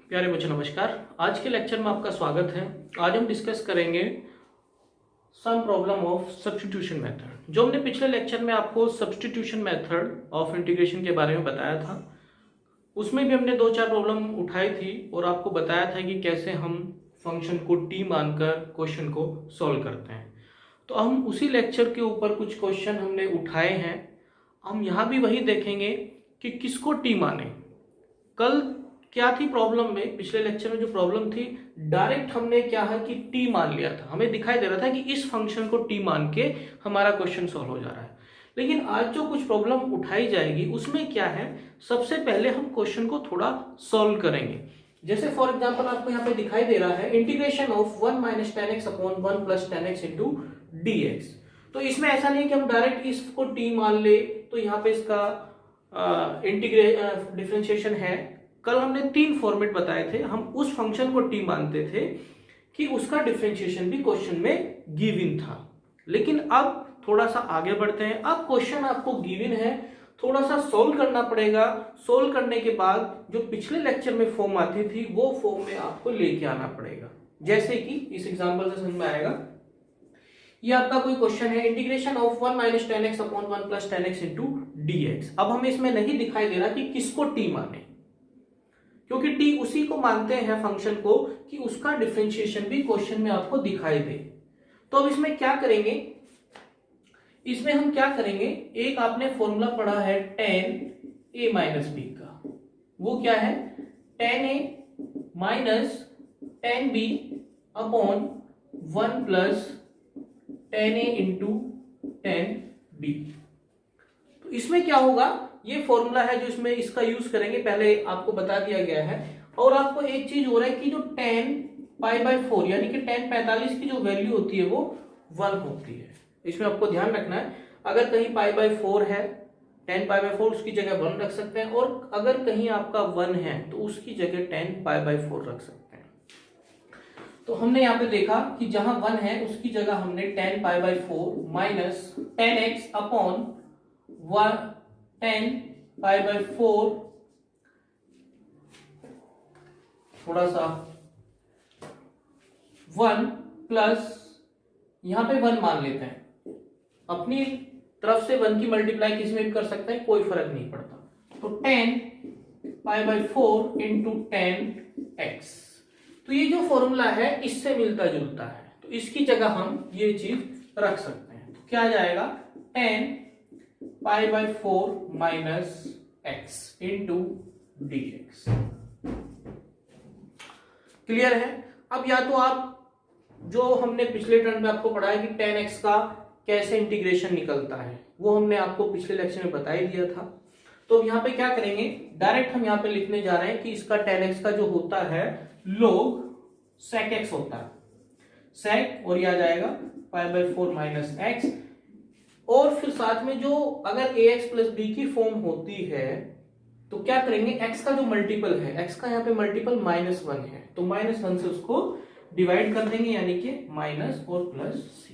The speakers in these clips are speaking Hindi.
प्यारे बच्चों नमस्कार। आज के लेक्चर में आपका स्वागत है। आज हम डिस्कस करेंगे some problem of substitution method. जो हमने पिछले लेक्चर में आपको सब्स्टिट्यूशन मेथड ऑफ इंटीग्रेशन के बारे में बताया था, उसमें भी हमने 2-4 प्रॉब्लम उठाई थी और आपको बताया था कि कैसे हम फंक्शन को टी मानकर क्वेश्चन को सॉल्व करते हैं। तो हम उसी लेक्चर के ऊपर कुछ क्वेश्चन हमने उठाए हैं। हम यहाँ भी वही देखेंगे कि किसको टी माने। कल क्या थी प्रॉब्लम में, पिछले लेक्चर में जो प्रॉब्लम थी, डायरेक्ट हमने क्या है कि टी मान लिया था। हमें दिखाई दे रहा था कि इस फंक्शन को टी मान के हमारा क्वेश्चन सॉल्व हो जा रहा है। लेकिन आज जो कुछ प्रॉब्लम उठाई जाएगी उसमें क्या है, सबसे पहले हम क्वेश्चन को थोड़ा सॉल्व करेंगे। जैसे फॉर एग्जांपल आपको यहाँ पे दिखाई दे रहा है integration of 1 - 10x upon 1 + 10x into dx। तो इसमें ऐसा नहीं कि हम डायरेक्ट इसको टी मान ले, तो यहाँ पे इसका डिफरेंशिएशन है। कल हमने 3 फॉर्मेट बताए थे। हम उस फंक्शन को टी मानते थे कि उसका डिफरेंशिएशन भी क्वेश्चन में गिवन था। लेकिन अब थोड़ा सा आगे बढ़ते हैं। अब क्वेश्चन आपको गिवन है, थोड़ा सा सोल्व करना पड़ेगा। सोल्व करने के बाद जो पिछले लेक्चर में फॉर्म आती थी वो फॉर्म में आपको लेके आना पड़ेगा। जैसे कि इस एग्जांपल से समझ में आएगा। ये आपका कोई क्वेश्चन है, integration of 1 - 10x upon 1 + 10x into dx। अब हमें इसमें नहीं दिखाई दे रहा कि किसको टी माने, क्योंकि टी उसी को मानते हैं फंक्शन को कि उसका डिफरेंशिएशन भी क्वेश्चन में आपको दिखाई दे। तो अब इसमें क्या करेंगे, इसमें हम क्या करेंगे, एक आपने फॉर्मूला पढ़ा है tan a - b का। वो क्या है, tan a minus tan b upon 1 + tan a into tan b। तो इसमें क्या होगा, ये फॉर्मूला है जो इसमें इसका यूज करेंगे, पहले आपको बता दिया गया है। और आपको एक चीज हो रहा है कि जो tan π/4 यानी कि tan 45 की जो वैल्यू होती है वो 1 होती है। इसमें आपको ध्यान रखना है, अगर कहीं π/4 है, tan π/4 उसकी जगह 1 रख सकते हैं, और अगर कहीं आपका 1 है तो उसकी जगह tan π/4 रख सकते हैं। तो हमने यहाँ पे देखा कि जहां 1 है उसकी जगह हमने tan π/4 minus tan x upon 10 π/4 थोड़ा सा 1 प्लस यहां पे 1 मान लेते हैं। अपनी तरफ से 1 की मल्टीप्लाई किस में भी कर सकते हैं, कोई फर्क नहीं पड़ता। तो 10 π/4 इंटू 10x। तो ये जो फॉर्मूला है इससे मिलता जुलता है, तो इसकी जगह हम ये चीज रख सकते हैं। तो क्या आ जाएगा, 10 π/4 minus x into dx। Clear है। अब या तो आप जो हमने पिछले टर्म में आपको पढ़ा है कि tan x का कैसे इंटीग्रेशन निकलता है, वो हमने आपको पिछले लेक्चर में बता ही दिया था। तो यहाँ पे क्या करेंगे, डायरेक्ट हम यहाँ पे लिखने जा रहे हैं कि इसका tan x का जो होता है log sec x होता है, sec, और यह आ जाएगा π/4 माइनस x। और फिर साथ में जो अगर ax + b की फॉर्म होती है तो क्या करेंगे, x का जो मल्टीपल है, x का यहाँ पे मल्टीपल -1 है, तो -1 से उसको डिवाइड कर देंगे, यानी कि माइनस और प्लस c।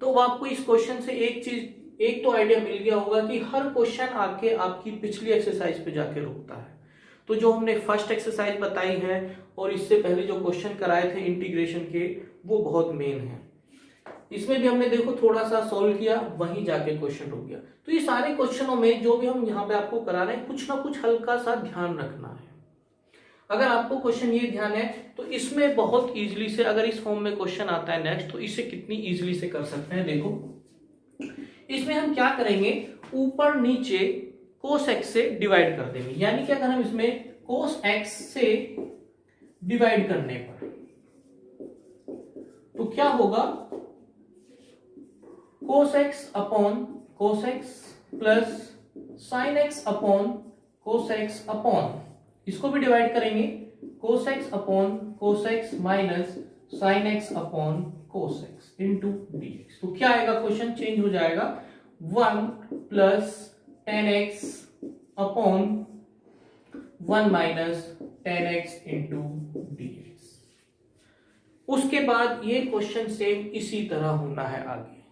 तो आपको इस क्वेश्चन से एक तो आइडिया मिल गया होगा कि हर क्वेश्चन आके आपकी पिछली एक्सरसाइज पे जाके रुकता है। तो जो हमने फर्स्ट एक्सरसाइज बताई है और इससे पहले जो क्वेश्चन कराए थे इंटीग्रेशन के, वो बहुत मेन है। इसमें भी हमने देखो थोड़ा सा सॉल्व किया, वहीं जाके क्वेश्चन रुक गया। तो ये सारे क्वेश्चनों में जो भी हम यहाँ पे आपको करा रहे हैं, कुछ ना कुछ हल्का सा ध्यान रखना है। अगर आपको क्वेश्चन ये ध्यान है तो इसमें बहुत इजीली से, अगर इस फॉर्म में क्वेश्चन आता है नेक्स्ट, तो इसे कितनी इजीली से कर सकते हैं। देखो इसमें हम क्या करेंगे, ऊपर नीचे cos x से डिवाइड कर देंगे, यानी कि अगर हम इसमें cos x से डिवाइड करने पर तो क्या होगा, cos x upon cos x plus sin x upon cos x upon, इसको भी डिवाइड करेंगे, cos x upon cos x minus sin x upon cos x into dx। तो क्या आएगा, क्वेश्चन चेंज हो जाएगा, 1 plus tan x upon 1 minus tan x into dx। उसके बाद ये क्वेश्चन सेम इसी तरह होना है आगे।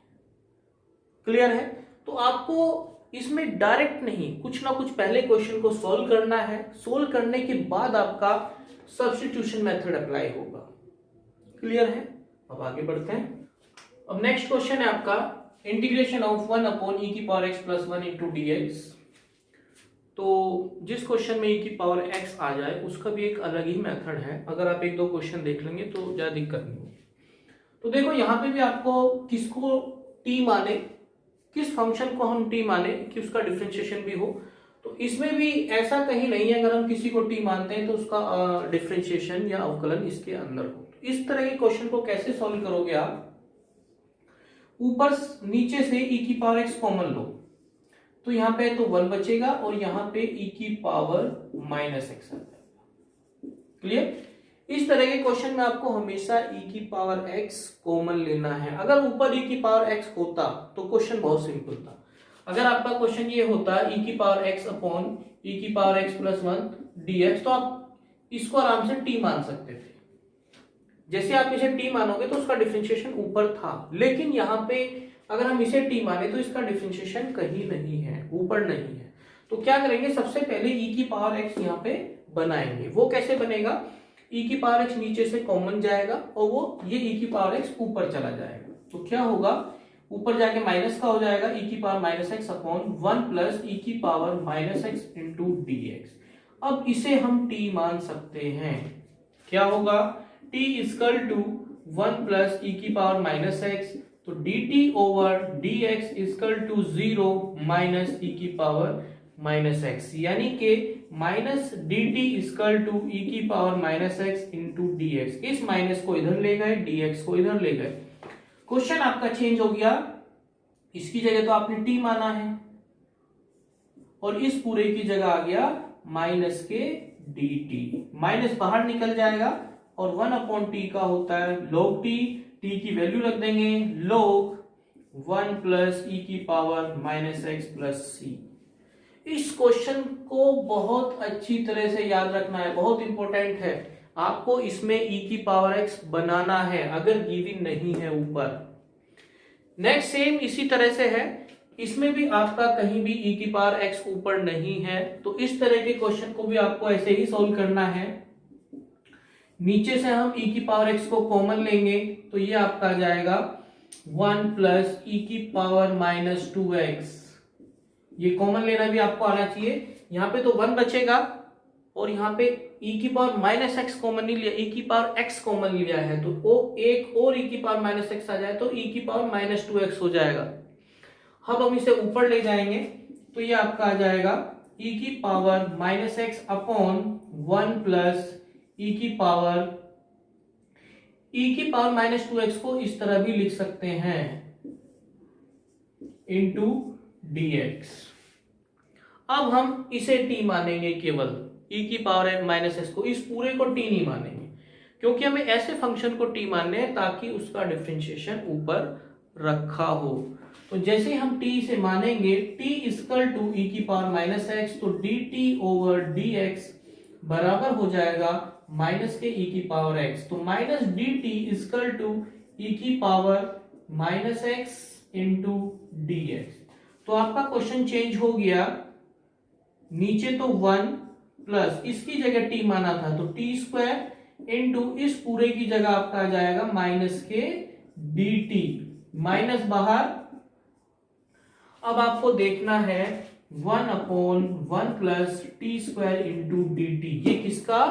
क्लियर है। तो आपको इसमें डायरेक्ट नहीं, कुछ ना कुछ पहले क्वेश्चन को सॉल्व करना है, सॉल्व करने के बाद आपका सब्स्टिट्यूशन मेथड अप्लाई होगा। क्लियर है? अब आगे बढ़ते हैं। अब नेक्स्ट क्वेश्चन है आपका इंटीग्रेशन ऑफ 1 अपॉन e की power x plus 1 into d x. तो जिस क्वेश्चन में e की पावर x आ जाए उसका भी एक अलग ही मेथड है। अगर आप एक दो क्वेश्चन देख लेंगे तो ज्यादा दिक्कत नहीं होगी। तो देखो यहाँ पे भी आपको किसको t माने, किस फंक्शन को हम t माने कि उसका डिफरेंशिएशन भी हो, तो इसमें भी ऐसा कहीं नहीं है अगर हम किसी को t मानते हैं तो उसका डिफरेंशिएशन या अवकलन इसके अंदर हो। तो इस तरह के क्वेश्चन को कैसे सॉल्व करोगे आप? ऊपर नीचे से e की पावर x कॉमन लो, तो यहाँ पे तो 1 बचेगा और यहाँ पे e की पावर माइनस x आ जाएगा। क्लियर? इस तरह के क्वेश्चन में आपको हमेशा e की पावर x कॉमन लेना है। अगर ऊपर e की पावर x होता तो क्वेश्चन बहुत सिंपल था। अगर आपका क्वेश्चन ये होता e की पावर x अपॉन e की पावर x प्लस 1 dx, तो आप इसको आराम से t मान सकते थे। जैसे आप इसे t मानोगे तो उसका डिफरेंशिएशन ऊपर था, लेकिन यहाँ पे अगर हम इसे t माने तो इसका डिफरेंशिएशन कहीं नहीं है, ऊपर नहीं है। तो क्या करेंगे, सबसे पहले e की पावर x यहाँ पे बनाएंगे। वो कैसे बनेगा? e की पावर x नीचे से कॉमन जाएगा और वो ये e की पावर x ऊपर चला जाएगा। तो क्या होगा, ऊपर जाके माइनस का हो जाएगा e की power minus x upon 1 plus e की power minus x into d x. अब इसे हम t मान सकते हैं। क्या होगा, t equal to 1 plus e की पावर माइनस एक्स, तो dt over dx equal to 0 minus e की पावर माइनस एक्स, यानी कि minus dt equal to e की power minus x into dx। इस माइनस को इधर ले गए, dx को इधर ले गए। क्वेश्चन आपका चेंज हो गया, इसकी जगह तो आपने t माना है और इस पूरे की जगह आ गया माइनस के dt। माइनस बाहर निकल जाएगा और 1 अपॉन टी का होता है log t, t की वैल्यू रख देंगे log 1 प्लस e की पावर माइनस एक्स प्लस सी। इस क्वेश्चन को बहुत अच्छी तरह से याद रखना है, बहुत इंपॉर्टेंट है। आपको इसमें e की पावर x बनाना है अगर गिवन नहीं है ऊपर। नेक्स्ट सेम इसी तरह से है, इसमें भी आपका कहीं भी e की पावर x ऊपर नहीं है, तो इस तरह के क्वेश्चन को भी आपको ऐसे ही सॉल्व करना है। नीचे से हम e की पावर x को कॉमन लेंगे तो ये आपका आ जाएगा 1 प्लस e की पावर माइनस 2x। ये कॉमन लेना भी आपको आना चाहिए। यहाँ पे तो 1 बचेगा और यहाँ पे e की पावर माइनस एक्स कॉमन नहीं लिया, e की पावर x कॉमन लिया है, तो वो एक और e की पावर माइनस एक्स आ जाए तो e की पावर माइनस 2x हो जाएगा। अब हम इसे ऊपर ले जाएंगे तो ये आपका आ जाएगा e की power minus x upon 1 plus e की पावर माइनस 2x को इस तरह भी लिख सकते हैं इंटू dx। अब हम इसे t मानेंगे, केवल e की पावर माइनस एक्स को, इस पूरे को t नहीं मानेंगे, क्योंकि हमें ऐसे फंक्शन को t मानने हैं ताकि उसका डिफरेंशिएशन ऊपर रखा हो। तो जैसे हम t से मानेंगे t इक्वल टू e की पावर माइनस एक्स, तो dt ओवर dx बराबर हो जाएगा माइनस के e की पावर x। तो minus dt equal to e की power minus x into dx। तो आपका क्वेश्चन चेंज हो गया, नीचे तो 1 प्लस इसकी जगह t माना था तो t स्क्वायर इंटू इस पूरे की जगह आपका आ जाएगा माइनस के dt, माइनस बाहर। अब आपको देखना है 1 upon 1 plus T square into dt। ये किसका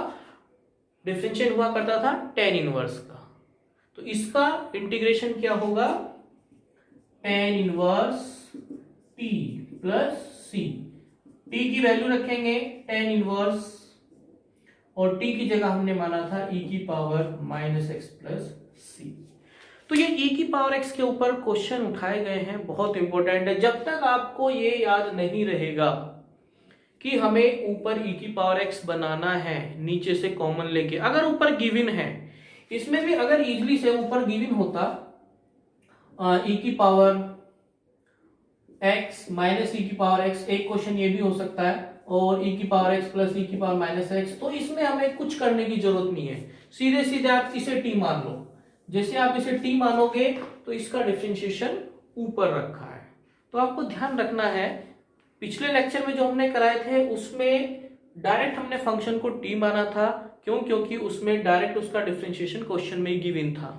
डिफरेंशिएट हुआ करता था? tan इनवर्स का। तो इसका इंटीग्रेशन क्या होगा? tan inverse t plus c। t की वैल्यू रखेंगे tan इनवर्स और t की जगह हमने माना था e की power minus x plus c. तो ये e की पावर x के ऊपर क्वेश्चन उठाए गए हैं, बहुत इंपॉर्टेंट है। जब तक आपको ये याद नहीं रहेगा कि हमें ऊपर e की पावर x बनाना है नीचे से कॉमन लेके, अगर ऊपर गिवन है, इसमें भी अगर इजीली से ऊपर गिवन होता e की पावर x माइनस e की पावर x, एक क्वेश्चन ये भी हो सकता है, और e की पावर x प्लस e की पावर माइनस एक्स, तो इसमें हमें कुछ करने की जरूरत नहीं है, सीधे सीधे आप इसे t मान लो। जैसे आप इसे t मानोगे तो इसका डिफरेंशिएशन ऊपर रखा है। तो आपको ध्यान रखना है पिछले लेक्चर में जो हमने कराए थे उसमें डायरेक्ट हमने फंक्शन को टी माना था। क्यों? क्योंकि उसमें डायरेक्ट उसका डिफरेंशिएशन क्वेश्चन में ही गिवन था।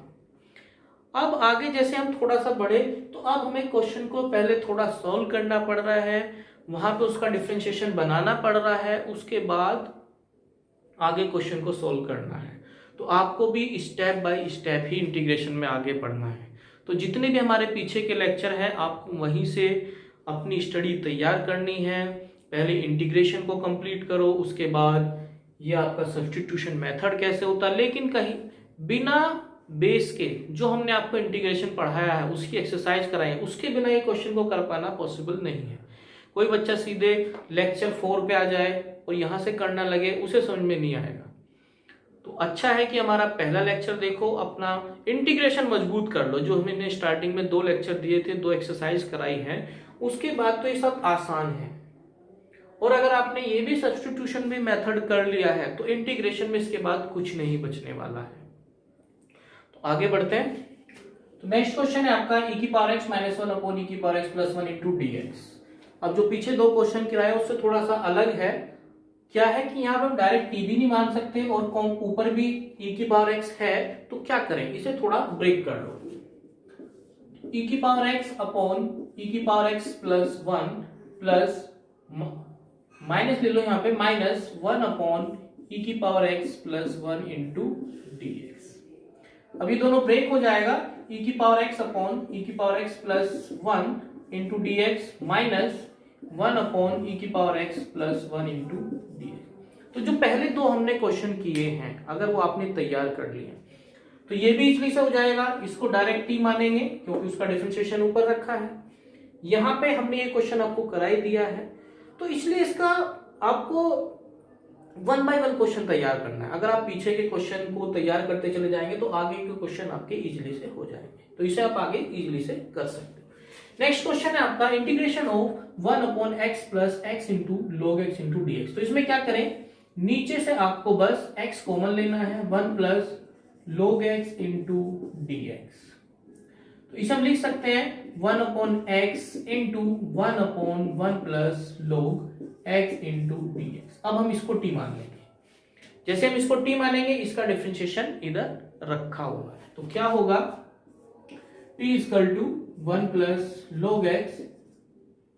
अब आगे जैसे हम थोड़ा सा बढ़े तो अब हमें क्वेश्चन को पहले थोड़ा सॉल्व करना पड़ रहा है, वहां पे उसका डिफरेंशिएशन बनाना पड़ रहा है, उसके बाद आगे क्वेश्चन को सॉल्व करना है। तो आपको भी step by step he integration में आगे बढ़ना है। तो जितने भी हमारे पीछे के लेक्चर हैं आपको वहीं से अपनी स्टडी तैयार करनी है। पहले इंटीग्रेशन को कंप्लीट करो, उसके बाद ये आपका सब्स्टिट्यूशन मेथड कैसे होता है, लेकिन कहीं बिना बेस के जो हमने आपको इंटीग्रेशन पढ़ाया है उसकी एक्सरसाइज कराई, उसके बिना ये क्वेश्चन को कर पाना पॉसिबल नहीं है। कोई बच्चा सीधे लेक्चर 4 पे आ जाए और यहाँ से करना लगे, उसे समझ में नहीं आएगा। तो अच्छा है कि हमारा पहला लेक्चर देखो, अपना इंटीग्रेशन मजबूत कर लो। जो हमने स्टार्टिंग में 2 लेक्चर दिए थे, 2 एक्सरसाइज कराई है, उसके बाद तो ये सब आसान है। और अगर आपने ये भी सब्स्टिट्यूशन भी मेथड कर लिया है तो इंटीग्रेशन में इसके बाद कुछ नहीं बचने वाला है। तो आगे बढ़ते हैं। तो नेक्स्ट क्वेश्चन है आपका e की power x minus 1 upon e की power x plus 1 into dx। अब जो पीछे 2 क्वेश्चन कराए उससे थोड़ा सा अलग है। क्या है कि यहाँ पर हम डायरेक्ट t भी नहीं मान सकते और ऊपर भी e की पावर x है, तो क्या करें, इसे थोड़ा ब्रेक कर लो। e की पावर x अपॉन e की power x plus 1 plus minus ले लो यहाँ पे माइनस 1 अपॉन e की power x plus 1 into dx। अब ये दोनों ब्रेक हो जाएगा, e की पावर x अपॉन e की power x plus 1 into dx minus 1 upon e की power x plus 1 into dx। तो जो पहले 2 हमने क्वेश्चन किए हैं अगर वो आपने तैयार कर लिए तो ये भी इजली से हो जाएगा। इसको डायरेक्ट t मानेंगे क्योंकि उसका डिफरेंशिएशन ऊपर रखा है। यहाँ पे हमने ये क्वेश्चन आपको करा ही दिया है, तो इसलिए इसका आपको 1 बाय 1 क्वेश्चन तैयार करना है। अगर आप पीछे के क्वेश्चन को तैयार करते चले जाएंगे तो आगे के क्वेश्चन आपके इजीली से हो जाएंगे, तो इसे आप आगे इजीली से कर सकते हो। नेक्स्ट क्वेश्चन है आपका integration of 1 upon x plus x into log x into dx। तो इसमें क्या करें, नीचे से आपको बस x कॉमन लेना है, 1 plus log x into dx। तो इसे हम लिख सकते हैं 1 upon x into 1 upon 1 plus log x into dx। अब हम इसको t मान लेंगे। जैसे हम इसको t मानेंगे इसका डिफरेंशिएशन इधर रखा हुआ है, तो क्या होगा t equal to 1 plus log x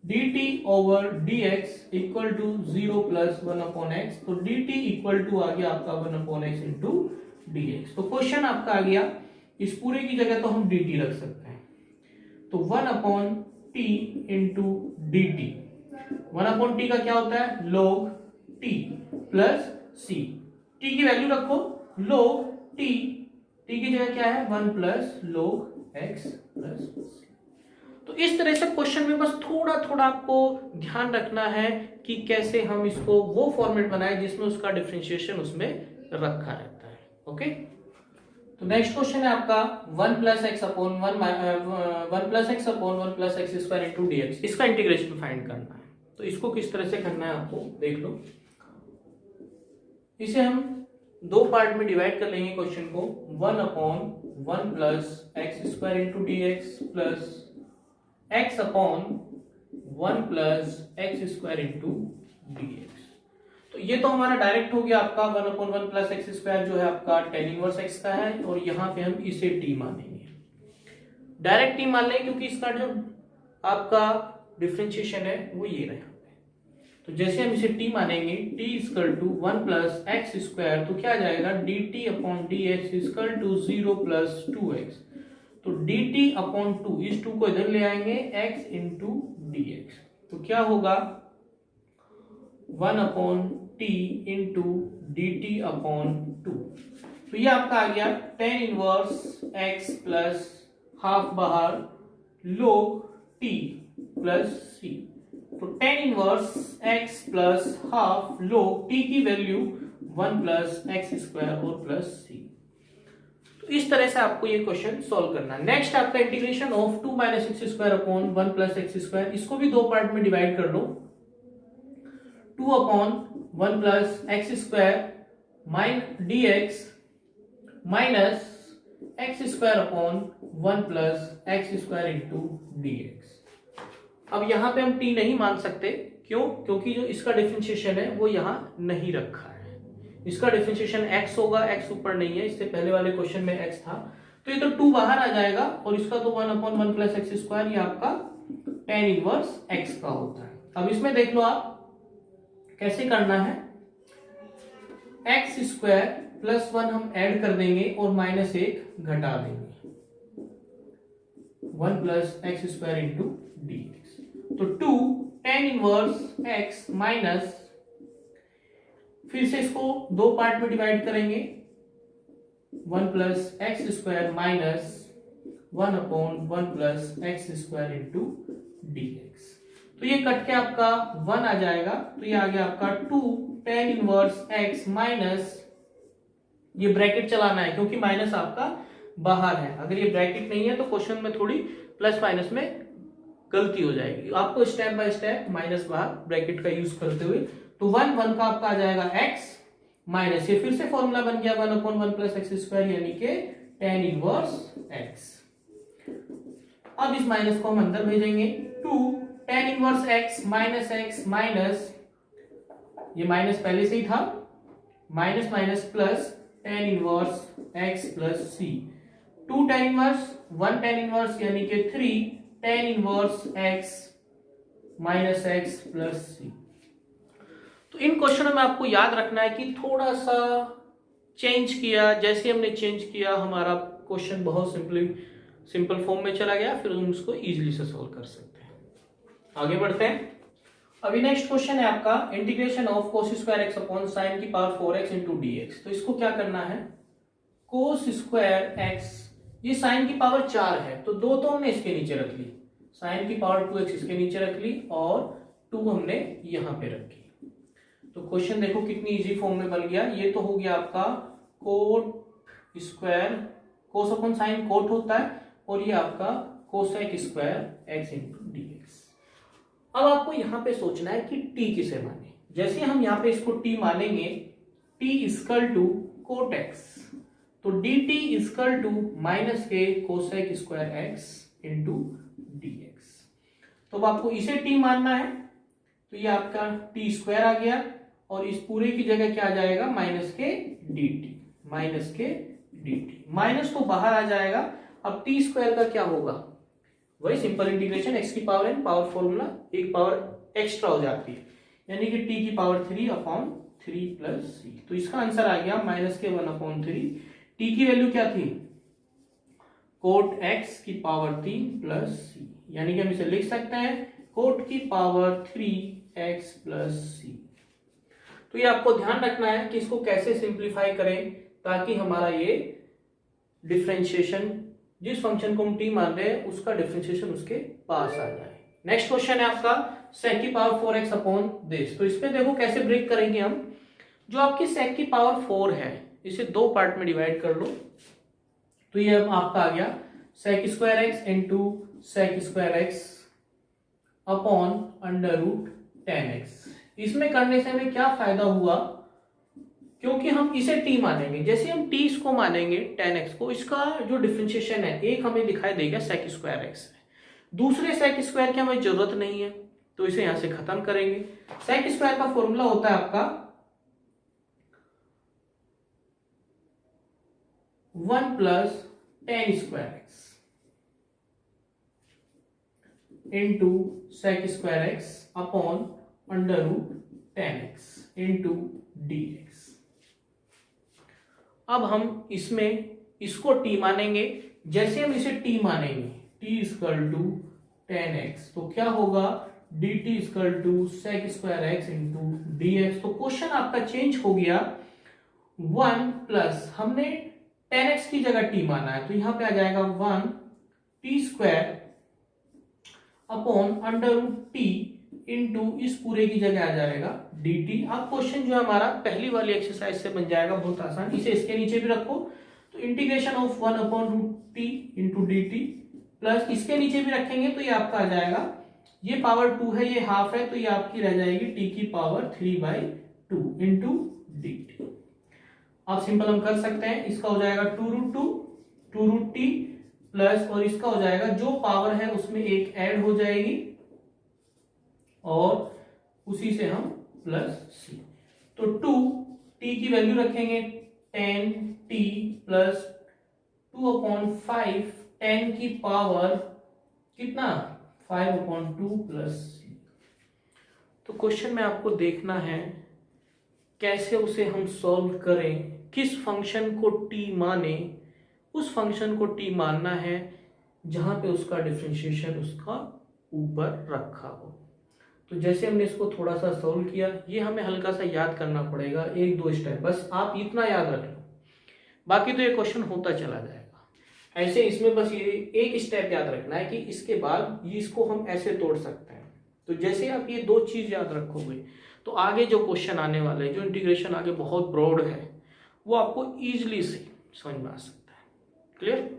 dt over dx equal to 0 plus 1 upon x। तो dt इक्वल टू आ गया आपका 1 अपॉन x इंटू dx। तो क्वेश्चन आपका आ गया, इस पूरे की जगह तो हम dt रख सकते हैं, तो 1 upon t into D T. 1 upon t का क्या होता है, log t plus c। t की वैल्यू रखो, log t की जगह क्या है 1 plus log x plus c। तो इस तरह से क्वेश्चन में बस थोड़ा थोड़ा आपको ध्यान रखना है कि कैसे हम इसको वो फॉर्मेट बनाए जिसमें उसका डिफरेंशिएशन उसमें रखा रहता है। ओके, तो नेक्स्ट क्वेश्चन है आपका 1 plus x upon 1 plus x upon 1 plus x square into dx। इसका इंटीग्रेशन फाइंड करना है। तो इसको किस तरह से करना है आपको देख लो। इसे हम 2 पार्ट में डिवाइड कर लेंगे क्वेश्चन को, 1 upon 1 plus x square into dx plus x upon 1 plus x square into dx। तो ये तो हमारा डायरेक्ट हो गया आपका 1 अपॉन 1 प्लस एक्स स्क्वायर जो है आपका tan इनवर्स x का है, और यहाँ पे हम इसे t मानेंगे, डायरेक्ट t मान लेंगे क्योंकि इसका जो आपका डिफरेंशिएशन है वो ये रहा। तो जैसे हम इसे t मानेंगे, t equal to 1 plus x square, तो क्या आ जाएगा dt upon dx equal to 0 plus 2x। तो dt अपॉन 2, इस 2 को इधर ले आएंगे, x इंटू dx। तो क्या होगा 1 upon t into dt upon 2। तो ये आपका आ गया tan inverse x plus half बाहर log t प्लस c। तो tan inverse x plus half log t की वैल्यू 1 प्लस एक्स स्क्वायर और प्लस c। तो इस तरह से आपको ये क्वेश्चन सॉल्व करना है। नेक्स्ट आपका integration of 2 minus x square upon 1 plus x square, इसको भी 2 पार्ट में डिवाइड कर लो, 2 upon 1 plus x square dx minus x square upon 1 plus x square into dx। अब यहां पे हम t नहीं मान सकते क्यों? क्योंकि जो इसका डिफरेंशिएशन है वो यहाँ नहीं रखा है। इसका डिफरेंशिएशन x होगा, x ऊपर नहीं है, इससे पहले वाले क्वेश्चन में x था, तो ये तो 2 बाहर आ जाएगा और इसका तो 1/1 प्लस एक्स स्क्वायर, ये आपका tan इनवर्स x का होता है। अब इसमें देख लो आप कैसे करना है, एक्स स्क्वायर प्लस 1 हम ऐड कर देंगे और -1 घटा देंगे, 1 plus x square into d x, तो 2 tan इनवर्स x माइनस, फिर से इसको 2 पार्ट में डिवाइड करेंगे, 1 plus x square minus 1/1 plus x square into d x, तो ये कट के आपका 1 आ जाएगा, तो ये आ गया आपका 2 tan इनवर्स x माइनस, ये ब्रैकेट चलाना है क्योंकि माइनस आपका बाहर है, अगर ये ब्रैकेट नहीं है तो क्वेश्चन में थोड़ी प्लस माइनस में गलती हो जाएगी, आपको स्टेप बाय स्टेप माइनस बाहर ब्रैकेट का यूज करते हुए, तो 1 का आपका आ जाएगा x माइनस, ये फिर से फॉर्मूला बन गया 1/1 प्लस एक्स स्क्वायर यानी कि tan इनवर्स x। अब इस माइनस को हम अंदर भेजेंगे, 2 tan इनवर्स x माइनस ये माइनस पहले से ही था, minus minus plus tan inverse x plus c, 2 tan inverse 1 tan inverse यानी कि 3 tan inverse x minus x plus c। तो इन क्वेश्चनों में आपको याद रखना है कि थोड़ा सा चेंज किया, जैसे हमने चेंज किया हमारा क्वेश्चन बहुत सिंपल फॉर्म में चला गया, फिर हम उसको इजीली से सोल्व कर सकते हैं। आगे बढ़ते हैं। अभी नेक्स्ट क्वेश्चन है आपका integration of cos square x upon sine की पावर 4x इंटू dx। तो इसको क्या करना है, कोस स्क्वायर एक्स, ये साइन की पावर 4 है तो 2 तो हमने इसके नीचे रख ली, साइन की पावर 2x इसके नीचे रख ली और 2 हमने यहां पे रखी। तो क्वेश्चन देखो कितनी इजी फॉर्म में बन गया, ये तो हो गया आपका cot square, cos upon sine cot होता है, और ये आपका cosec square x into dx। अब आपको यहां पे सोचना है कि t किसे माने, जैसे हम यहां पे इसको t मानेंगे, t equal to cot x, तो dt इक्वल टू माइनस के cosec square x into dx। तो अब आपको इसे t मानना है, तो ये आपका t स्क्वायर आ गया और इस पूरे की जगह क्या आ जाएगा, माइनस के dt, माइनस के dt, माइनस तो बाहर आ जाएगा। अब t स्क्वायर का क्या होगा, वही सिंपल इंटीग्रेशन x की पावर n, पावर फॉर्मूला एक पावर एक्स्ट्रा हो जाती है, यानी कि t की पावर 3/3 प्लस c। तो इसका आंसर आ गया माइनस के 1/3। t की वैल्यू क्या थी, कोट x की पावर 3 प्लस c, यानी कि हम इसे लिख सकते हैं कोट की पावर 3x प्लस c। तो ये आपको ध्यान रखना है कि इसको कैसे सिंप्लीफाई करें ताकि हमारा ये डिफरेंशिएशन, जिस फंक्शन को हम t मान रहे हैं उसका डिफरेंशिएशन उसके पास आ जाए। नेक्स्ट क्वेश्चन है आपका sec की पावर 4x अपॉन दिस। तो इसमें देखो कैसे ब्रेक करेंगे हम, जो आपकी sec की पावर 4 है इसे 2 पार्ट में डिवाइड कर लो, तो ये आपका आ गया sec square x into sec square x upon under root 10x। इसमें करने से हमें क्या फायदा हुआ, क्योंकि हम इसे t मानेंगे, जैसे हम t इसको मानेंगे 10x को, इसका जो डिफरेंशिएशन है एक हमें दिखाई देगा sec स्क्वायर x है, दूसरे sec स्क्वायर की हमें जरूरत नहीं है तो इसे यहां से खत्म करेंगे। sec स्क्वायर का फॉर्मूला होता है आपका 1 plus tan square x into sec square x upon under root 10x into dx। अब हम इसमें इसको t मानेंगे, जैसे हम इसे t मानेंगे t इक्वल टू 10x, तो क्या होगा dt equal to sec square x into dx। तो क्वेश्चन आपका चेंज हो गया, 1 प्लस हमने 10x की जगह t माना है तो यहां पे आ जाएगा 1 t square upon under root t into इस पूरे की जगह आ जाएगा dt। अब क्वेश्चन जो है हमारा पहली वाली एक्सरसाइज से बन जाएगा बहुत आसान, इसे इसके नीचे भी रखो, तो integration of 1 upon root t into dt plus इसके नीचे भी रखेंगे तो ये आपका आ जाएगा, ये पावर 2 है ये हाफ है तो ये आपकी रह जाएगी t की पावर 3/2 इंटू dt। अब सिंपल हम कर सकते हैं, इसका हो जाएगा 2 रूट t प्लस, और इसका हो जाएगा जो पावर है उसमें एक ऐड हो जाएगी और उसी से हम प्लस सी। तो 2 t की वैल्यू रखेंगे 10t प्लस 2/5, 10 की पावर कितना 5/2 प्लस सी। तो क्वेश्चन में आपको देखना है कैसे उसे हम सॉल्व करें, किस फंक्शन को t माने, उस फंक्शन को t मानना है जहां पे उसका डिफरेंशिएशन उसका ऊपर रखा हो। तो जैसे हमने इसको थोड़ा सा सॉल्व किया, ये हमें हल्का सा याद करना पड़ेगा, 1-2 स्टेप, बस आप इतना याद रख लो, बाकी तो ये क्वेश्चन होता चला जाएगा। ऐसे इसमें बस ये एक स्टेप याद रखना है कि इसके बाद ये इसको हम ऐसे तोड़ सकते हैं। तो जैसे आप ये 2 चीज याद रखोगे तो आगे जो क्वेश्चन आने वाले हैं, जो इंटीग्रेशन आगे बहुत ब्रॉड है, वो आपको इजीली से समझ में आ सकता है। क्लियर?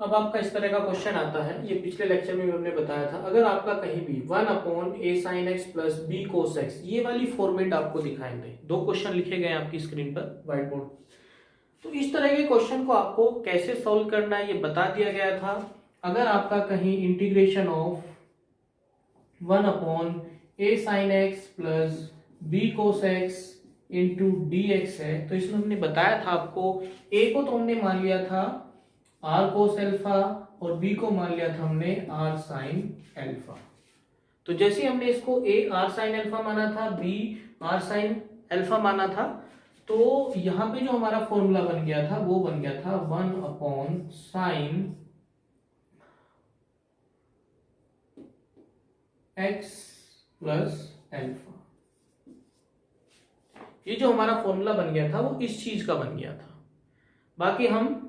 अब आपका इस तरह का क्वेश्चन आता है, ये पिछले लेक्चर में हमने बताया था, अगर आपका कहीं भी 1/a sin x plus b cos x, ये वाली फॉर्मेट आपको दिखाएंगे, 2 क्वेश्चन लिखे गए आपकी स्क्रीन पर व्हाइट बोर्ड। तो इस तरह के क्वेश्चन को आपको कैसे सॉल्व करना है ये बता दिया गया था। अगर आपका कहीं integration of 1/a sin x plus b cos x into dx है, तो इसमें हमने बताया था आपको, a को तो हमने मान लिया था r cos अल्फा और b को मान लिया था हमने r sin अल्फा। तो जैसे हमने इसको a r sin अल्फा माना था, b r sin अल्फा माना था, तो यहाँ पे जो हमारा फॉर्मूला बन गया था वो बन गया था 1/sin x प्लस अल्फा। ये जो हमारा फॉर्मूला बन गया था वो इस चीज का बन गया था। बाकी हम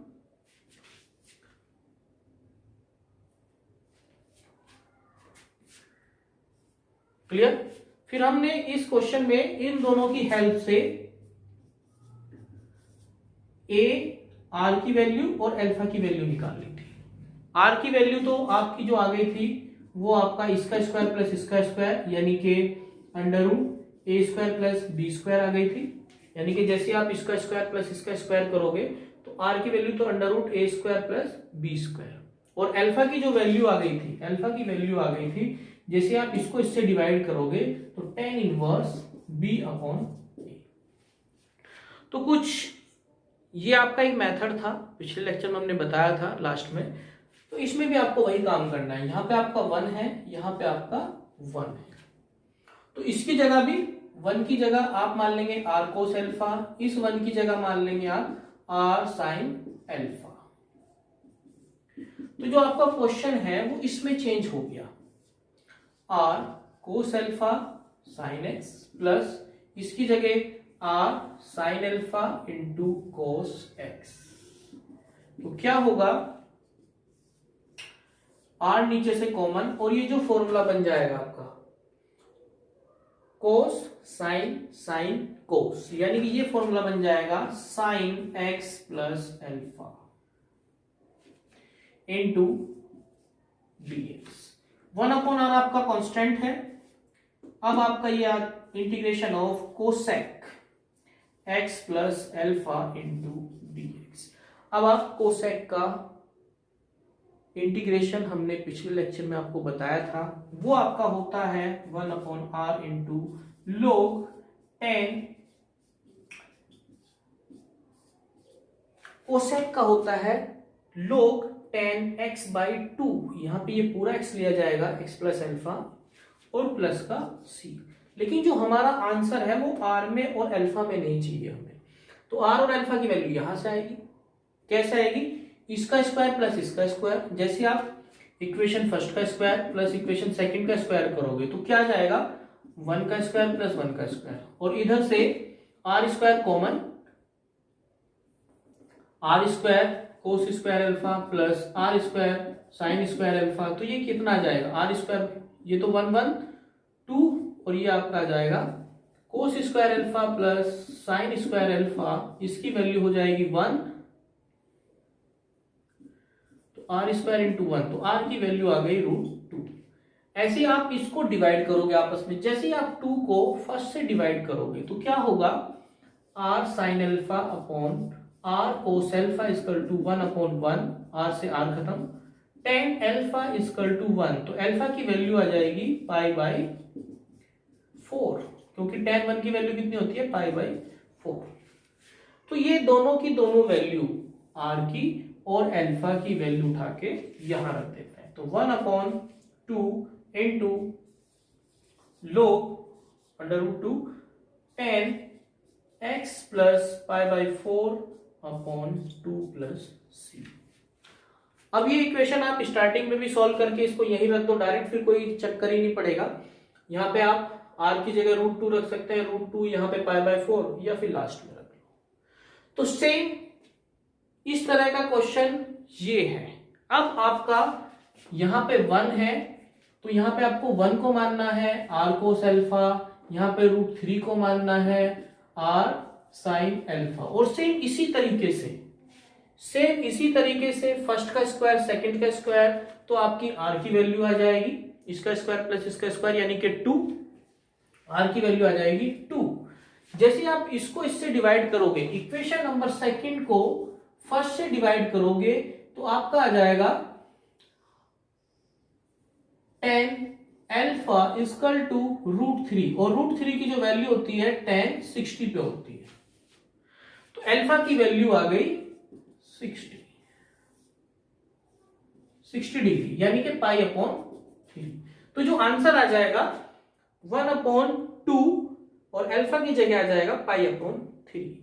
क्लियर? फिर हमने इस क्वेश्चन में इन दोनों की हेल्प से a r की वैल्यू और अल्फा की वैल्यू निकाल ली थी। r की वैल्यू तो आपकी जो आ गई थी वो आपका इसका स्क्वायर प्लस इसका स्क्वायर, यानी कि √a² प्लस b² आ गई थी। यानी कि जैसे आप इसका स्क्वायर प्लस इसका स्क्वायर करोगे तो r की वैल्यू तो √a² प्लस b²। और अल्फा की जो वैल्यू आ गई थी, अल्फा की वैल्यू आ गई थी, जैसे आप इसको इससे डिवाइड करोगे तो tan इनवर्स b/a। तो कुछ ये आपका एक मेथड था, पिछले लेक्चर में हमने बताया था लास्ट में। तो इसमें भी आपको वही काम करना है, यहाँ पे आपका 1 है, यहाँ पे आपका 1 है, तो इसकी जगह भी 1 की जगह आप मान लेंगे r cos अल्फा, इस 1 की जगह मान लेंगे आप r sin अल्फा। तो जो आपका क्वेश्चन है वो इसमें चेंज हो गया, r cos alpha sin x plus इसकी जगह r sin alpha into cos x। तो क्या होगा, r नीचे से कॉमन, और ये जो फॉर्मूला बन जाएगा आपका cos sin sin cos, यानी कि ये फॉर्मूला बन जाएगा sin x plus alpha into dx। 1/r आपका कांस्टेंट है। अब आपका ये integration of cosec x plus alpha into dx। अब आप कोसेक का इंटीग्रेशन हमने पिछले लेक्चर में आपको बताया था, वो आपका होता है 1/r into log tan, cosec का होता है log tan x/2। यहां पे ये पूरा x लिया जाएगा, x प्लस अल्फा और प्लस का c, लेकिन जो हमारा आंसर है वो r में और अल्फा में नहीं चाहिए हमें। तो r और अल्फा की वैल्यू यहां से आएगी, कैसे आएगी, इसका स्क्वायर प्लस इसका स्क्वायर। जैसे आप इक्वेशन फर्स्ट का स्क्वायर प्लस इक्वेशन सेकंड का स्क्वायर करोगे तो क्या जाएगा, 1 का स्क्वायर प्लस 1 का स्क्वायर, और इधर से r square common, r square cos square alpha plus r square sine square alpha. तो ये कितना आ जाएगा, r स्क्वायर, ये तो 1 1 2, और ये आपका आ जाएगा cos square alpha plus sine square alpha, इसकी वैल्यू हो जाएगी 1, तो r स्क्वायर इंटू 1, तो r की वैल्यू आ गई √2। ऐसे आप इसको डिवाइड करोगे आपस में, जैसे ही आप 2 को फर्स्ट से डिवाइड करोगे तो क्या होगा, r sine alpha upon r cos alpha equal to 1/1, r से r खत्म, tan अल्फा इक्वल टू 1, तो अल्फा की वैल्यू आ जाएगी π/2। क्योंकि tan 1 की वैल्यू कितनी होती है π/4। तो ये दोनों की दोनों वैल्यू r की और अल्फा की वैल्यू उठा के यहां रख देते हैं। तो 1/2 into log √2 tan x plus π/4/2 plus c। अब ये इक्वेशन आप स्टार्टिंग में भी सॉल्व करके इसको यही रख दो डायरेक्ट, फिर कोई चक्कर ही नहीं पड़ेगा। यहाँ पे आप r की जगह √2 रख सकते हैं, √2 यहाँ पे π/4 या फिर लास्ट में रख लो। तो सेम इस तरह का क्वेश्चन ये है। अब आपका यहाँ पे 1 है तो यहाँ पे आपको 1 को मानना है r cos अल्फा, यहाँ पे √3 को मानना है r sin अल्फा। और सेम इसी तरीके से फर्स्ट का स्क्वायर सेकंड का स्क्वायर, तो आपकी r की वैल्यू आ जाएगी इसका स्क्वायर प्लस इसका स्क्वायर यानी कि 2, r की वैल्यू आ जाएगी 2। जैसे आप इसको इससे डिवाइड करोगे, इक्वेशन नंबर सेकंड को फर्स्ट से डिवाइड करोगे तो आपका आ जाएगा tan अल्फा इक्वल टू √3, और √3 की जो वैल्यू होती है tan 60 पे होती है। तो अल्फा की वैल्यू आ गई 60 डिग्री यानी कि π/3। तो जो आंसर आ जाएगा 1/2 और अल्फा की जगह आ जाएगा π/3।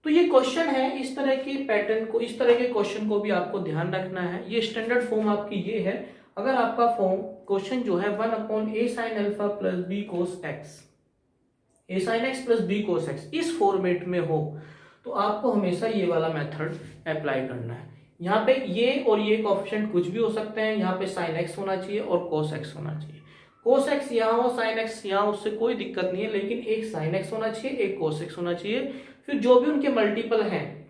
तो ये क्वेश्चन है, इस तरह के पैटर्न को, इस तरह के क्वेश्चन को भी आपको ध्यान रखना है। ये स्टैंडर्ड फॉर्म आपकी ये है। अगर आपका फॉर्म क्वेश्चन जो है 1/a sin alpha plus b cos x, a sin x plus b cos x इस फॉर्मेट में हो तो आपको हमेशा ये वाला मेथड अप्लाई करना है। यहाँ पे ये और ये कोएफिशिएंट कुछ भी हो सकते हैं, यहाँ पे sin x होना चाहिए और cos x होना चाहिए। cos x यहाँ हो sin x यहाँ, उससे कोई दिक्कत नहीं है, लेकिन एक sin x होना चाहिए एक cos x होना चाहिए। फिर जो भी उनके मल्टीपल हैं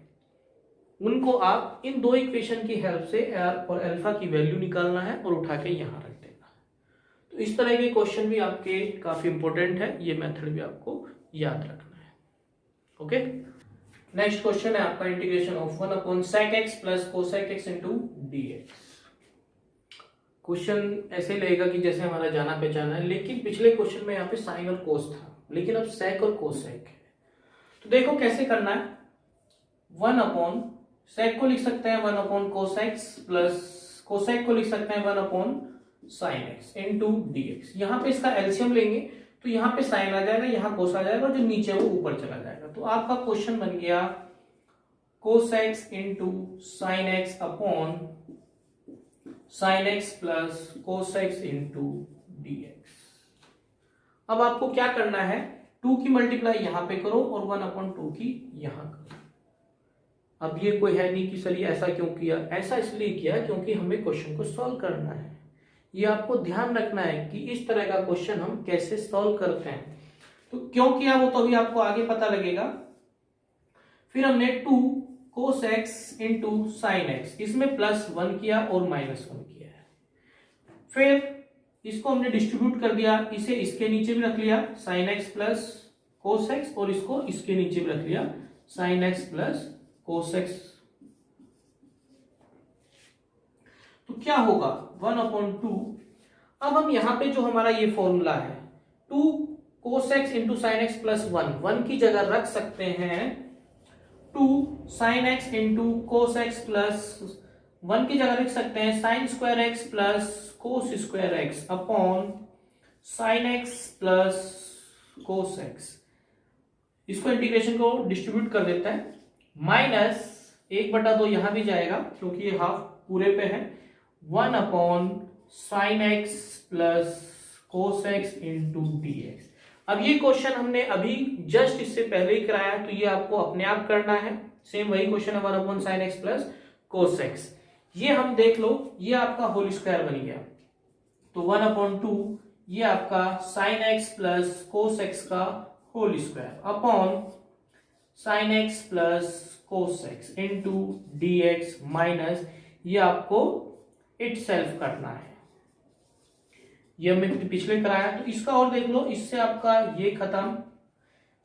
उनको आप इन दो इक्वेशन की हेल्प से r और अल्फा की वैल्यू निकालना है और उठा के यहाँ रख देना है। तो इस तरह के क्वेश्चन भी आपके काफी इंपॉर्टेंट है, ये मेथड भी आपको याद रखना है। ओके, नेक्स्ट क्वेश्चन है आपका integration of 1/sec x plus cosec x into dx। Question ऐसे लगेगा कि जैसे हमारा जाना पहचाना है, लेकिन पिछले क्वेश्चन में यहाँ पे साइन और कोस था, लेकिन अब सेक और कोसेक है। तो देखो कैसे करना है। 1/sec को लिख सकते हैं 1/cos x प्लस cosec को लिख सकते हैं 1/sin x इंटू dx। यहाँ पे इसका एलसीएम लेंगे तो यहाँ पे साइन आ जाएगा, यहाँ कोस आ जाएगा, और जो नीचे वो ऊपर चला जाएगा। तो आपका क्वेश्चन बन गया cos x into sine x upon sin x plus cos x into dx। अब आपको क्या करना है, 2 की मल्टीप्लाई यहां पे करो और 1/2 की यहां करो। अब ये कोई है नहीं कि सर ये ऐसा क्यों किया, ऐसा इसलिए किया क्योंकि हमें क्वेश्चन को सॉल्व करना है। ये आपको ध्यान रखना है कि इस तरह का क्वेश्चन हम कैसे सॉल्व करते हैं। तो क्यों किया वो तो अभी आपको आगे पता लगेगा। फिर हमने 2 cos x into sine x, इसमें +1 किया और -1 किया है। फिर इसको हमने डिस्ट्रीब्यूट कर दिया, इसे इसके नीचे भी रख लिया sin x plus cos x, और इसको इसके नीचे भी रख लिया sin x plus cos x। तो क्या होगा 1/2। अब हम यहां पे जो हमारा ये फॉर्मूला है 2 cos x into sine x plus 1 की जगह रख सकते हैं 2 sin x into cos x plus 1 की जगह रख सकते हैं sin square x plus cos square x upon sin x plus cos x। इसको इंटीग्रेशन को डिस्ट्रीब्यूट कर देता है, -1/2 यहां भी जाएगा क्योंकि ये हाफ पूरे पे है, 1/sin x plus cos x into dx। अब ये क्वेश्चन हमने अभी जस्ट इससे पहले ही कराया है, तो ये आपको अपने आप करना है। सेम वही क्वेश्चन है 1/sin x plus cos x। ये हम देख लो, ये आपका होल स्क्वायर बन गया, तो 1/2 ये आपका sin x plus cos x का whole square upon sin x plus cos x into dx minus ये आपको इटसेल्फ करना है। ये हमने पिछले कराया, तो इसका और देख लो, इससे आपका ये खत्म।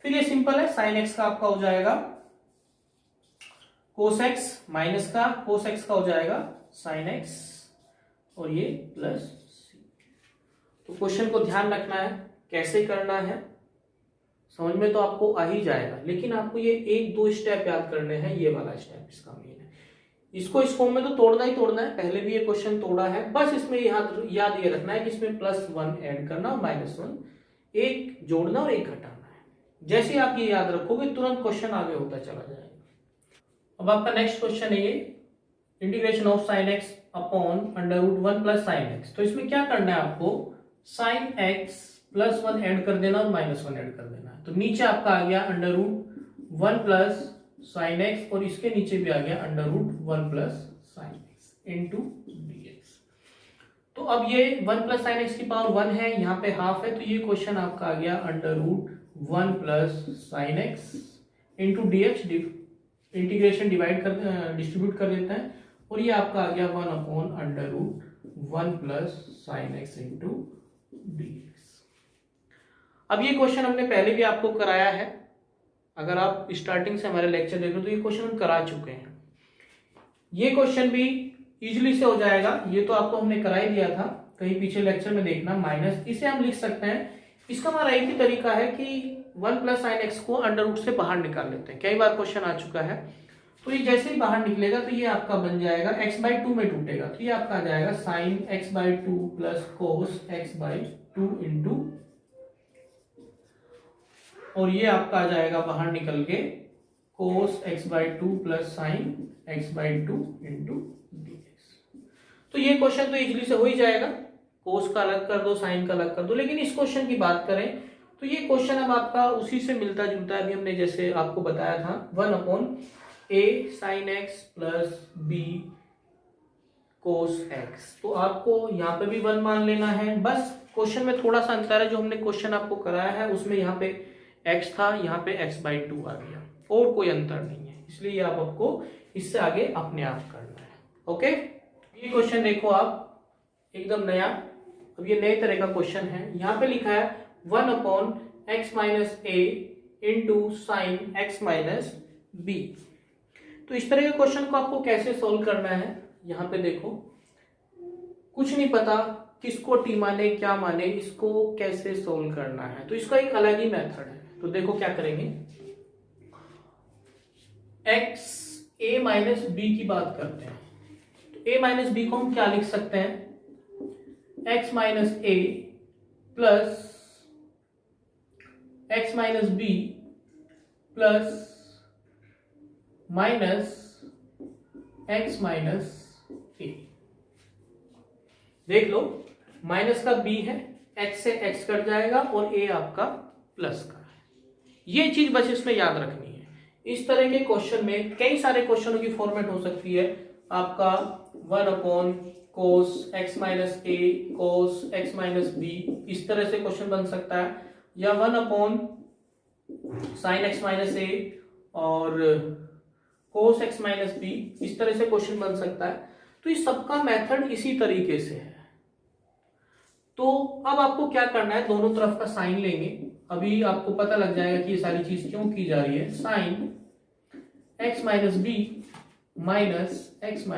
फिर ये सिंपल है, sin x का आपका हो जाएगा cos x माइनस का cos x का हो जाएगा sin x और ये प्लस c। तो क्वेश्चन को ध्यान रखना है कैसे करना है। समझ में तो आपको आ ही जाएगा, लेकिन आपको ये 1-2 स्टेप याद करने हैं। ये वाला स्टेप इसका मेन है, इसको इस फॉर्म में तो तोड़ना ही तोड़ना है, पहले भी ये क्वेश्चन तोड़ा है। बस इसमें याद ये रखना है कि इसमें +1 ऐड करना और -1, एक जोड़ना और एक घटाना है। जैसे ही आप ये याद रखोगे तुरंत क्वेश्चन आगे होता चला जाएगा। अब आपका नेक्स्ट क्वेश्चन है ये integration of sin x upon √1 + sin x। तो इसमें क्या करना है आपको, sin x +1 ऐड कर देना और -1 ऐड कर देना है। तो नीचे आपका आ गया √1 + sin x और इसके नीचे भी आ गया √1 + sin x इंटू dx। तो अब ये 1 + sin x की पावर 1 है, यहाँ पे हाफ है, तो ये क्वेश्चन आपका आ गया √1 + sin x into dx। Integration distribute कर देता है और ये आपका आ गया 1/√1 + sin x इंटू dx। अब ये क्वेश्चन हमने पहले भी आपको कराया है, अगर आप स्टार्टिंग से हमारे लेक्चर देख रहे हो तो ये क्वेश्चन हम करा चुके हैं। ये क्वेश्चन भी इजीली से हो जाएगा, ये तो आपको हमने करा ही दिया था, कहीं पीछे लेक्चर में देखना। माइनस इसे हम लिख सकते हैं, इसका हमारा एक ही तरीका है कि 1 + sin x को √ से बाहर निकाल लेते हैं। कई बार क्वेश्चन आ चुका है, तो ये जैसे ही बाहर निकलेगा तो ये आपका बन जाएगा x/2 में टूटेगा, तो ये आपका आ जाएगा sin x/2 + cos x/2 into, और ये आपका आ जाएगा बाहर निकल के cos x/2 + sin x/2 into dx। तो ये क्वेश्चन तो इजीली से हो ही जाएगा, cos का अलग कर दो, sin का अलग कर दो। लेकिन इस क्वेश्चन की बात करें तो ये क्वेश्चन अब आपका उसी से मिलता जुलता है, अभी हमने जैसे आपको बताया था 1/a sin x + b cos x। तो आपको यहाँ पे भी 1 मान लेना है, बस क्वेश्चन में थोड़ा सा अंतर है। जो हमने क्वेश्चन आपको कराया है उसमें यहाँ पे x था, यहाँ पे x/2 आ गया, और कोई अंतर नहीं है, इसलिए आप आपको इससे आगे अपने आप करना है। ओके, ये क्वेश्चन देखो आप, एकदम नया, अब ये नए तरह का क्वेश्चन है। यहाँ पे लिखा है 1/x - a into sin x - b। तो इस तरह के क्वेश्चन को आपको कैसे सोल्व करना है, यहाँ पे देखो, कुछ नहीं पता किसको टी माने क्या माने, इसको कैसे सोल्व करना है, तो इसका एक अलग ही मेथड है। तो देखो क्या करेंगे, a - b की बात करते हैं। तो a - b को हम क्या लिख सकते हैं, x - a plus x - b plus minus x - a। देख लो, माइनस का b है, x से x कट जाएगा और a आपका प्लस का है। ये चीज बस इसमें याद रखनी है। इस तरह के क्वेश्चन में कई सारे क्वेश्चनों की फॉर्मेट हो सकती है। आपका 1/cos x - a cos x - b, इस तरह से क्वेश्चन बन सकता है, या 1/sin x - a और cos x - b, इस तरह से क्वेश्चन बन सकता है। तो इस सबका मेथड इसी तरीके से है। तो अब आपको क्या करना है, दोनों तरफ का साइन लेंगे, अभी आपको पता लग जाएगा कि ये सारी चीज क्यों की जा रही है। sin x - b minus x - a,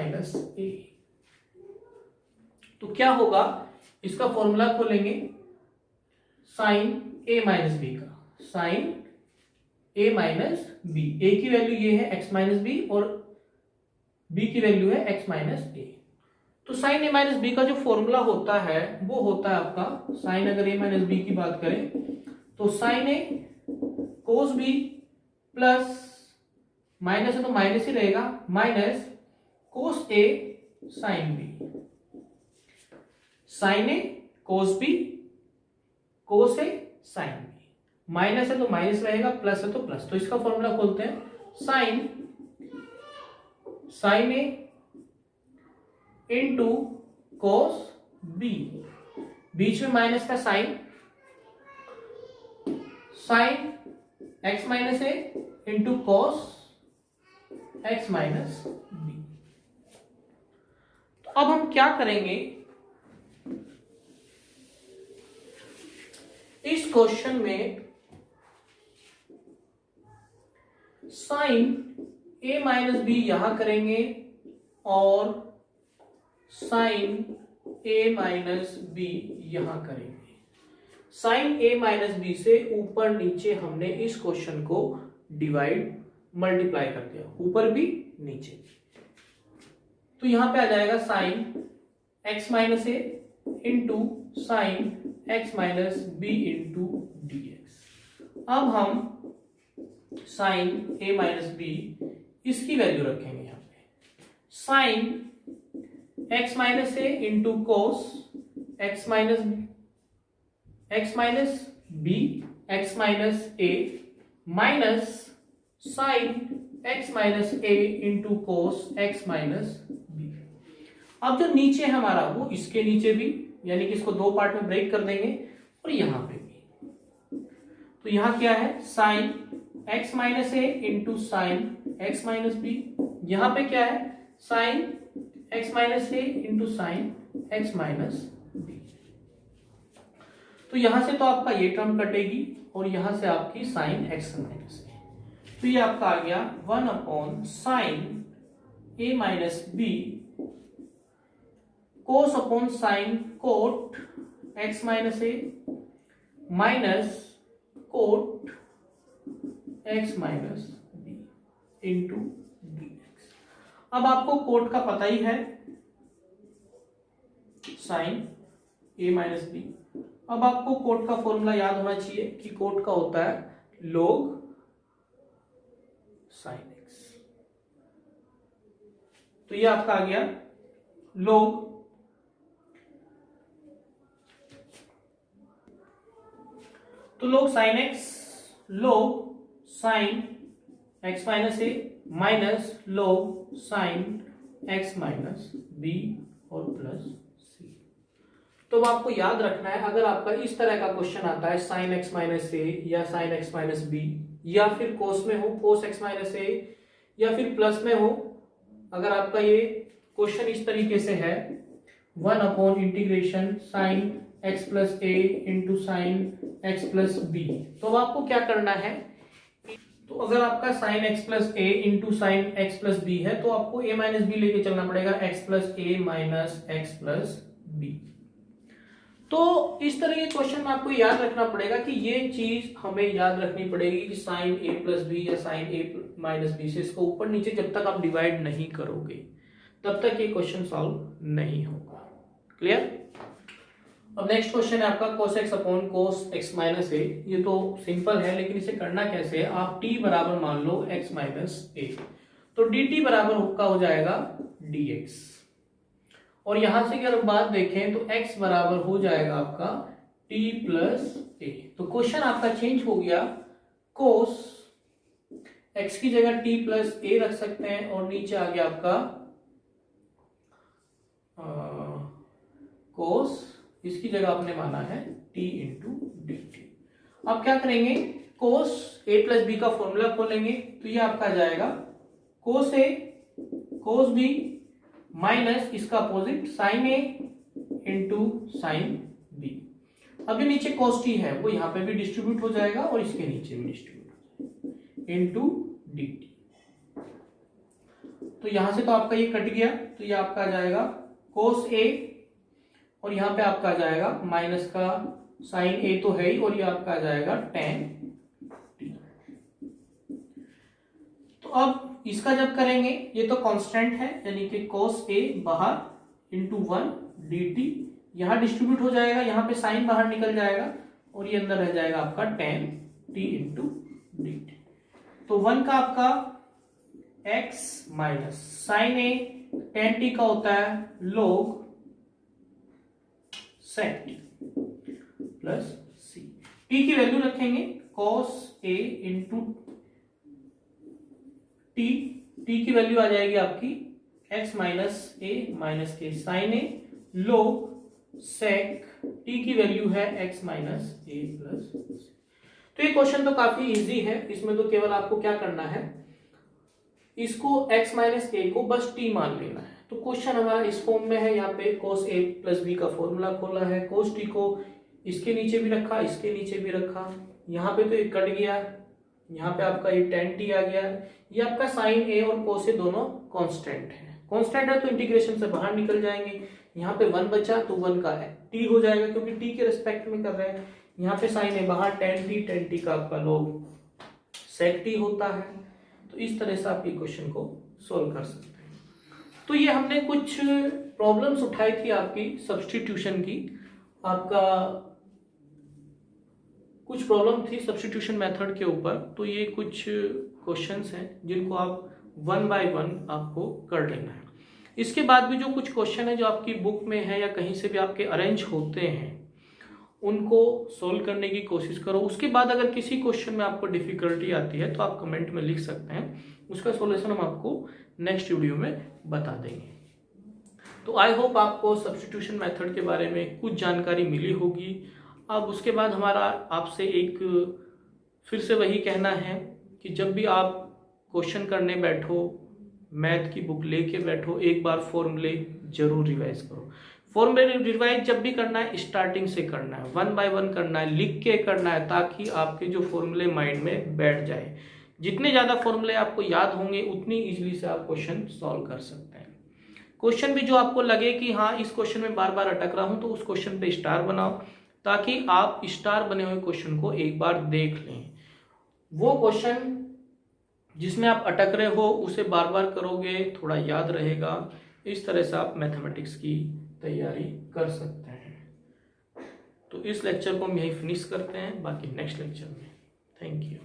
तो क्या होगा, इसका फॉर्मूला खोलेंगे sin a - b का, sin a - b, a की वैल्यू ये है x - b और b की वैल्यू है x - a। तो sin a - b का जो फॉर्मूला होता है वो होता है आपका, sin अगर a - b की बात करें तो sin a cos b plus minus है तो माइनस ही रहेगा, minus cos a sin b। sin a cos b cos a sin b, minus है तो माइनस रहेगा, प्लस है तो प्लस। तो इसका फॉर्मूला खोलते हैं, sin a into cos b, बीच में माइनस का sign, sin x - a into cos x - b। तो अब हम क्या करेंगे, इस क्वेश्चन में sin a - b यहां करेंगे और sin a - b यहां करेंगे। साइन ए माइनस बी से ऊपर नीचे हमने इस क्वेश्चन को डिवाइड मल्टीप्लाई कर दिया, ऊपर भी नीचे। तो यहां पे आ जाएगा sine x minus a into sine x minus b into d x. अब हम साइन ए माइनस बी इसकी वैल्यू रखेंगे यहां पे, sine x minus a into cos x minus b x minus a minus sine x minus a into cos x minus b. अब जो नीचे है हमारा वो इसके नीचे भी, यानी कि इसको दो पार्ट में ब्रेक कर देंगे, और यहां पे भी। तो यहां क्या है, sine x minus a into sine x minus b. यहां पे क्या है, sine x minus a into sine x minus b. तो यहां से तो आपका ये टर्म कटेगी और यहां से आपकी साइन एक्स माइनस ए। तो ये आपका आ गया 1 upon sine a minus b cos upon sine cot x minus a minus cot x minus b into d x. अब आपको कोट का पता ही है, साइन ए माइनस बी। अब आपको कोट का फॉर्मूला याद होना चाहिए कि कोट का होता है log साइन एक्स। तो ये आपका आ गया log sine x, log sine x minus a minus log sine x minus b और प्लस सी। तो आपको याद रखना है, अगर आपका इस तरह का क्वेश्चन आता है साइन एक्स माइनस ए या साइन एक्स माइनस बी, या फिर कोस में हो कोस एक्स माइनस ए, या फिर प्लस में हो, अगर आपका ये क्वेश्चन इस तरीके से है 1 upon integration sine x plus a into sine x plus b, तो अब आपको क्या करना है, तो अगर आपका sine x plus a into sine x plus b है तो आपको ए माइनस बी लेके चलना पड़ेगा, x plus a minus x plus b. तो इस तरह के क्वेश्चन में आपको याद रखना पड़ेगा कि ये चीज हमें याद रखनी पड़ेगी कि साइन ए प्लस बी या साइन ए माइनस बी से इसको ऊपर नीचे जब तक आप डिवाइड नहीं करोगे तब तक ये क्वेश्चन सॉल्व नहीं होगा। क्लियर? अब नेक्स्ट क्वेश्चन है आपका cos x upon cos x minus a. ये तो सिंपल है, लेकिन इसे करना कैसे है, आप t बराबर मान लो x माइनस ए, तो dt बराबर का हो जाएगा dx। और यहां से अगर बात देखें तो x बराबर हो जाएगा आपका t प्लस ए। तो क्वेश्चन आपका चेंज हो गया, cos x की जगह t प्लस ए रख सकते हैं, और नीचे आ गया आपका cos, इसकी जगह आपने माना है t इंटू डी टी। अब क्या करेंगे, cos a प्लस बी का फॉर्मूला खोलेंगे, तो ये आपका आ जाएगा cos a cos b minus इसका opposite sine a into sine b। अभी नीचे cos t है वो यहाँ पे भी डिस्ट्रीब्यूट हो जाएगा और इसके नीचे भी डिस्ट्रीब्यूट हो जाएगा इंटू डी टी। तो यहां से तो आपका ये कट गया, तो ये आपका आ जाएगा cos a, और यहां पे आपका आ जाएगा माइनस का साइन ए तो है ही, और ये आपका आ जाएगा tan t। तो अब इसका जब करेंगे, ये तो कांस्टेंट है यानी कि cos a बाहर इंटू 1 dt, यहां डिस्ट्रीब्यूट हो जाएगा, यहां पे साइन बाहर निकल जाएगा और ये अंदर रह जाएगा आपका tan t इंटू dt। तो 1 का आपका x माइनस साइन ए tan t का होता है log सेक प्लस सी। टी की वैल्यू रखेंगे cos a into T, T की वैल्यू आ जाएगी आपकी x माइनस ए माइनस के साइन ए log सेक टी की वैल्यू है x माइनस ए प्लस सी। तो ये क्वेश्चन तो काफी इजी है, इसमें तो केवल आपको क्या करना है, इसको x माइनस ए को बस t मान लेना है। तो क्वेश्चन हमारा इस फॉर्म में है, यहाँ पे cos a प्लस बी का फॉर्मूला खोला है, cos t को इसके नीचे भी रखा, इसके नीचे भी रखा, यहाँ पे तो ये कट गया, यहाँ पे आपका ये tan t आ गया। ये आपका साइन a और cos a दोनों कांस्टेंट है, कांस्टेंट है तो इंटीग्रेशन से बाहर निकल जाएंगे। यहाँ पे 1 बचा तो 1 का t हो जाएगा क्योंकि t के रिस्पेक्ट में कर रहे हैं। यहाँ पे साइन है बाहर, tan t का आपका log sec t होता है। तो इस तरह से आप ये क्वेश्चन को सोल्व कर सकते हैं। तो ये हमने कुछ प्रॉब्लम्स उठाई थी आपकी सब्स्टिट्यूशन की, आपका कुछ प्रॉब्लम थी सब्स्टिट्यूशन मेथड के ऊपर। तो ये कुछ क्वेश्चंस हैं जिनको आप 1 बाय 1 आपको कर लेना है। इसके बाद भी जो कुछ क्वेश्चन है जो आपकी बुक में है या कहीं से भी आपके अरेंज होते हैं उनको सोल्व करने की कोशिश करो। उसके बाद अगर किसी क्वेश्चन में आपको डिफिकल्टी आती है तो आप कमेंट में लिख सकते हैं, उसका सॉल्यूशन हम आपको नेक्स्ट वीडियो में बता देंगे। तो आई होप आपको सब्स्टिट्यूशन मेथड के बारे में कुछ जानकारी मिली होगी। अब उसके बाद हमारा आपसे एक फिर से वही कहना है कि जब भी आप क्वेश्चन करने बैठो, मैथ की बुक लेके बैठो, एक बार फॉर्मूले जरूर रिवाइज करो। फॉर्मूले रिवाइज जब भी करना है स्टार्टिंग से करना है, 1 बाय 1 करना है, लिख के करना है, ताकि आपके जो फॉर्मूले माइंड में बैठ जाए। जितने ज़्यादा फॉर्मूले आपको याद होंगे उतनी इजीली से आप क्वेश्चन सॉल्व कर सकते हैं। क्वेश्चन भी जो आपको लगे कि हाँ इस क्वेश्चन में बार बार अटक रहा हूँ, तो उस क्वेश्चन पे स्टार बनाओ, ताकि आप स्टार बने हुए क्वेश्चन को एक बार देख लें। वो क्वेश्चन जिसमें आप अटक रहे हो उसे बार बार करोगे, थोड़ा याद रहेगा। इस तरह से आप मैथमेटिक्स की तैयारी कर सकते हैं। तो इस लेक्चर को हम यही फिनिश करते हैं, बाकी नेक्स्ट लेक्चर में। Thank you.